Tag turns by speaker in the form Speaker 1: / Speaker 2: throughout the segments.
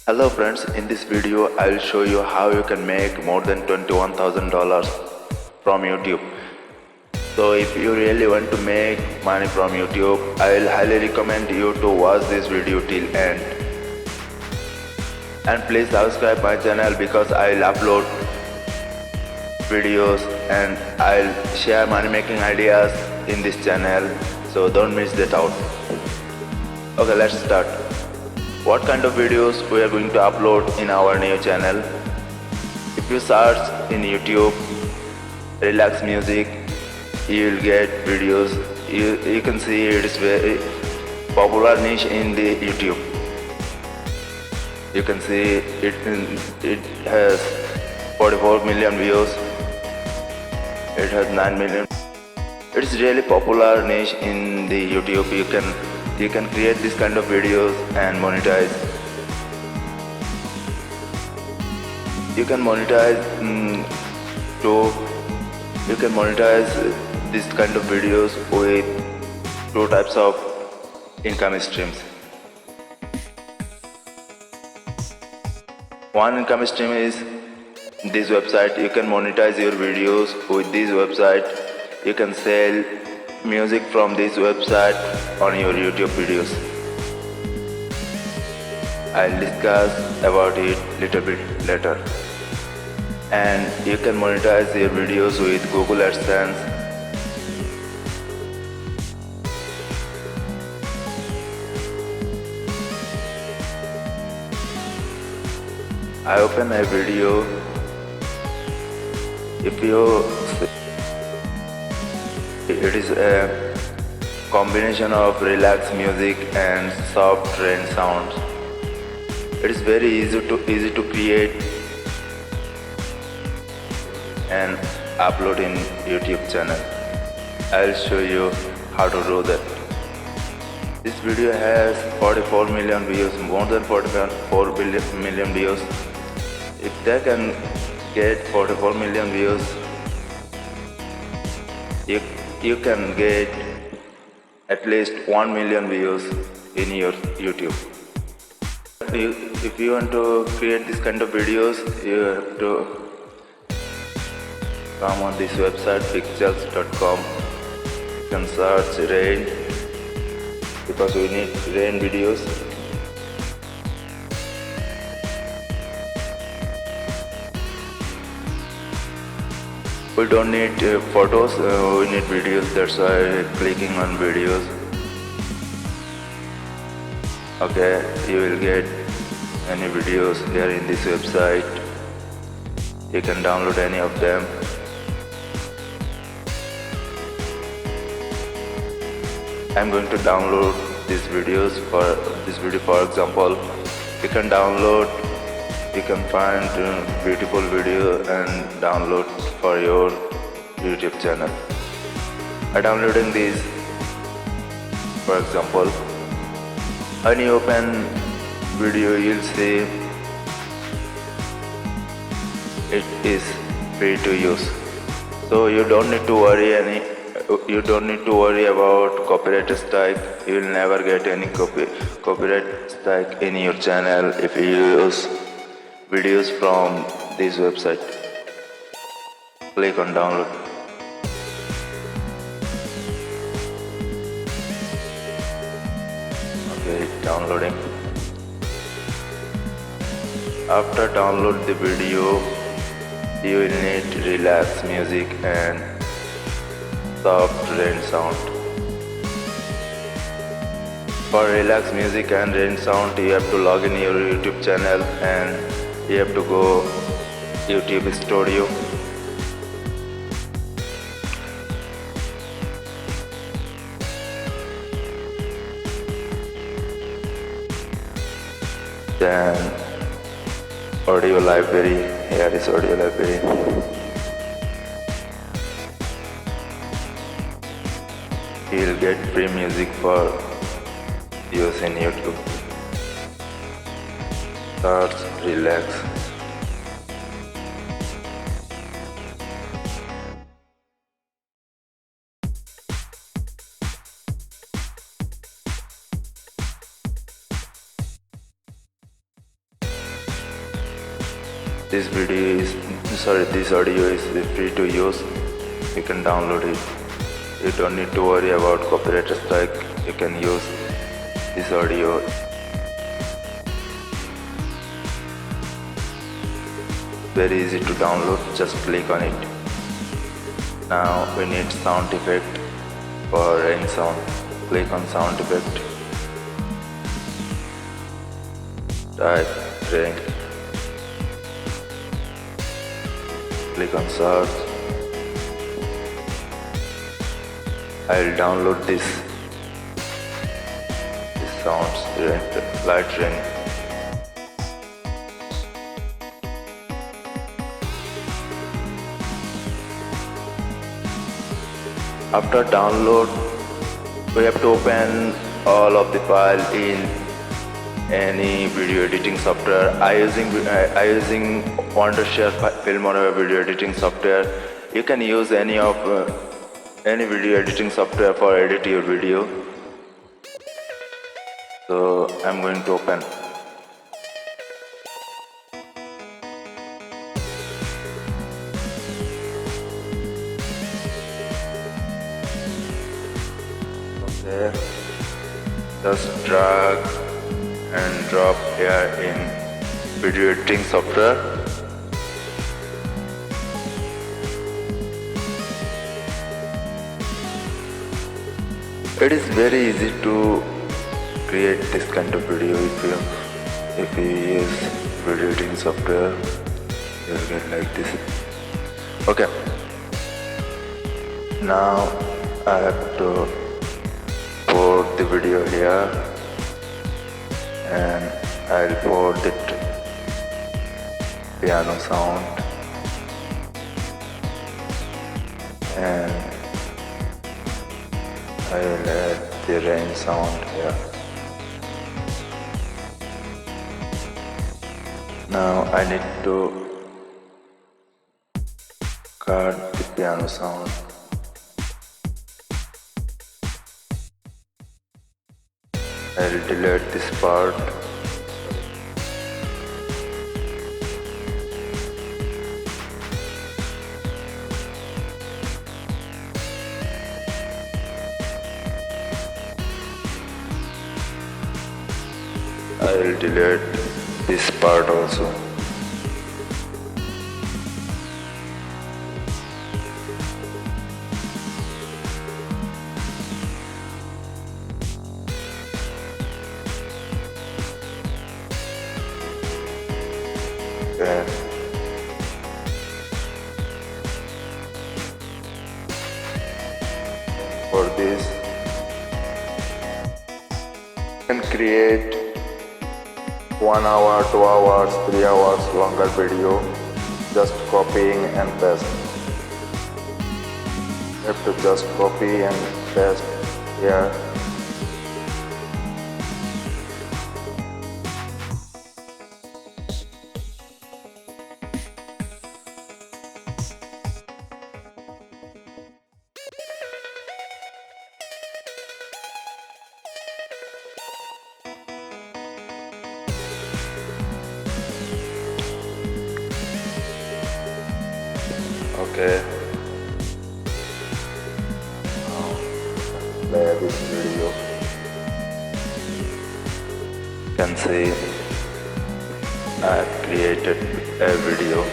Speaker 1: Hello friends, in this video I will show you how you can make more than $21,000 from YouTube. So if you really want to make money from YouTube, I will highly recommend you to watch this video till end. And please subscribe my channel because I will upload videos and I will share money making ideas in this channel. So don't miss that out. Okay, let's start. What kind of videos we are going to upload in our new channel? If you search in YouTube relax music, you will get videos. You can see it is very popular niche in the YouTube. You can see it has 44 million views. It has 9 million. It's really popular niche in the YouTube. You can create this kind of videos and monetize. You can monetize this kind of videos with two types of income streams. One income stream is this website. You can monetize your videos with this website. You can sell music from this website on your YouTube videos. I'll discuss about it little bit later. And you can monetize your videos with Google AdSense. I open a video. It is a combination of relaxed music and soft rain sounds. It is very easy to create and upload in YouTube channel. I'll show you how to do that. This video has 44 million views, more than 44 million views. If they can get 44 million views, you can get at least 1 million views in your YouTube. If you want to create this kind of videos, you have to come on this website pixels.com. You can search rain because we need rain videos. We don't need photos, we need videos. That's why clicking on videos. Okay, you will get any videos here in this website. You can download any of them. I'm going to download these videos. For this video, for example, you can find beautiful video and download for your YouTube channel. I'm downloading these. For example, when you open video, you'll see it is free to use, so you don't need to worry about copyright strike. You will never get any copyright strike in your channel if you use videos from this website. Click on download. Okay, downloading. After download the video, you will need relax music and soft rain sound. For relax music and rain sound, you have to log in your YouTube channel and you have to go YouTube Studio. Then audio library. Here is audio library. You will get free music for use in YouTube. Search relax. this audio is free to use. You can download it. You don't need to worry about copyright strike. You can use this audio. Very easy to download, just click on it. Now we need sound effect for rain sound. Click on sound effect. Type rain. Click on search. I'll download this sounds, light rain. After download, we have to open all of the file in any video editing software. I using Wondershare Filmora video editing software. You can use any video editing software for edit your video. So I'm going to open. Okay, just drag and drop here in video editing software. It is very easy to create this kind of video. If you use video editing software, you'll get like this. Okay, now I have to put the video here and I'll put it piano sound and I'll add the rain sound here. Now I need to cut the piano sound. I'll delete this part. I'll delete this part also. Okay. For this, you can create 1 hour, 2 hours, 3 hours longer video, just copying and paste. You have to just copy and paste here. Okay. Now play this video. You can see I have created a video.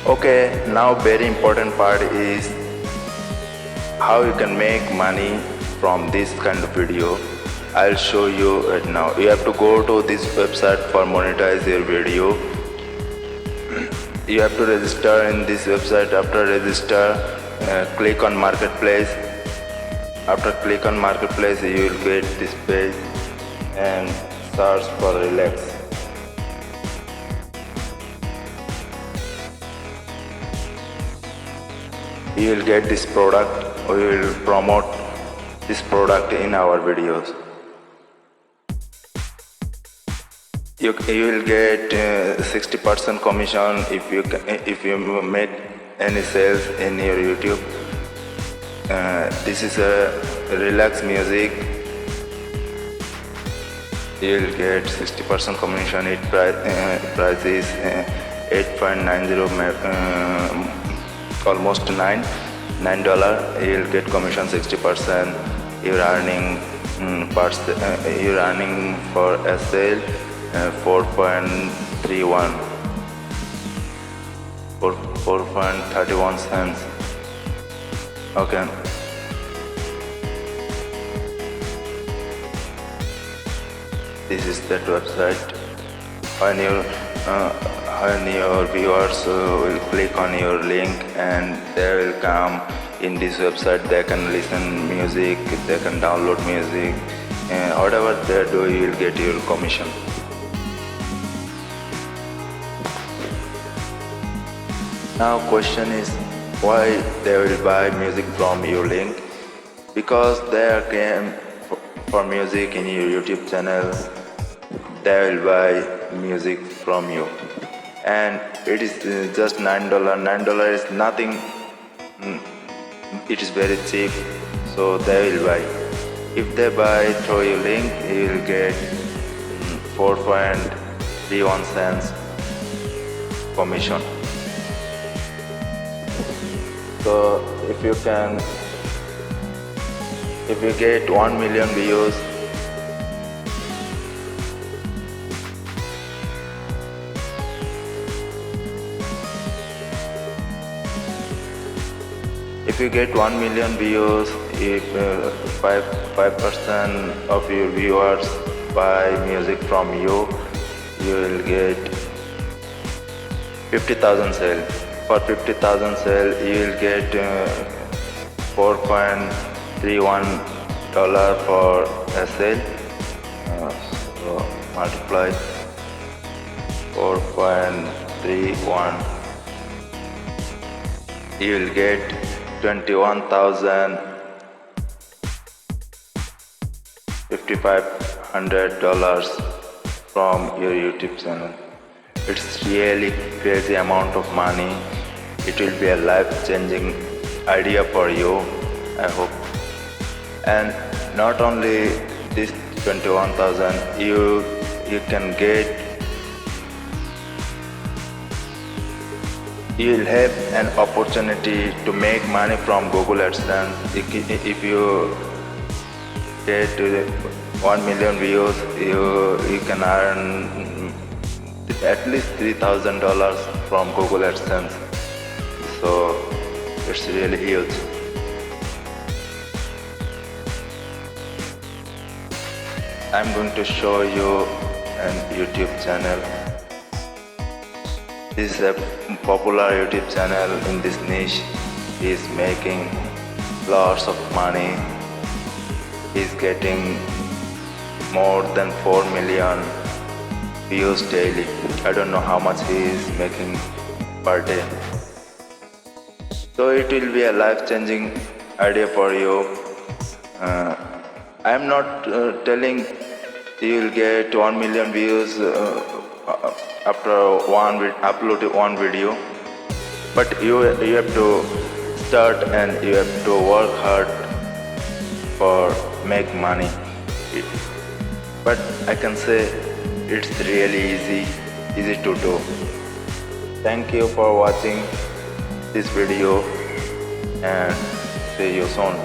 Speaker 1: Okay, now very important part is how you can make money from this kind of video. I'll show you right now. You have to go to this website for monetize your video. You have to register in this website. After register, click on marketplace. After click on marketplace, you will get this page and search for relax. You will get this product. We will promote this product in our videos. You will get 60% commission if you make any sales in your YouTube. This is a relax music. you will get 60% commission. Price is 8.90, almost $9. You will get commission 60%. You're earning you're earning for a sale 4.31 cents. Okay. This is that website. When your viewers will click on your link and they will come in this website, they can listen music, they can download music, and whatever they do, you will get your commission. Now question is, why they will buy music from your link? Because they are came for music in your YouTube channel, they will buy music from you, and it is just $9. $9 is nothing. It is very cheap, so they will buy. If they buy through your link, you will get 4.31 cents commission. So if you get 1 million views, if 5% of your viewers buy music from you, you will get 50,000 sale. For 50,000 sale, you will get $4.31 for a sale. So multiply 4.31, you will get $21,500 from your YouTube channel. It's really crazy amount of money. It will be a life-changing idea for you, I hope. And not only this 21,000, you can get, you will have an opportunity to make money from Google AdSense. If you get 1 million views, you can earn at least $3,000 from Google AdSense. So it's really huge. I'm going to show you an YouTube channel. This is a popular YouTube channel in this niche. He is making lots of money. He's getting more than 4 million views daily. I don't know how much he is making per day. So it will be a life-changing idea for you. I am not telling you will get 1 million views after upload one video, but you have to start and you have to work hard for make money. But I can say it's really easy to do. Thank you for watching this video and see you soon.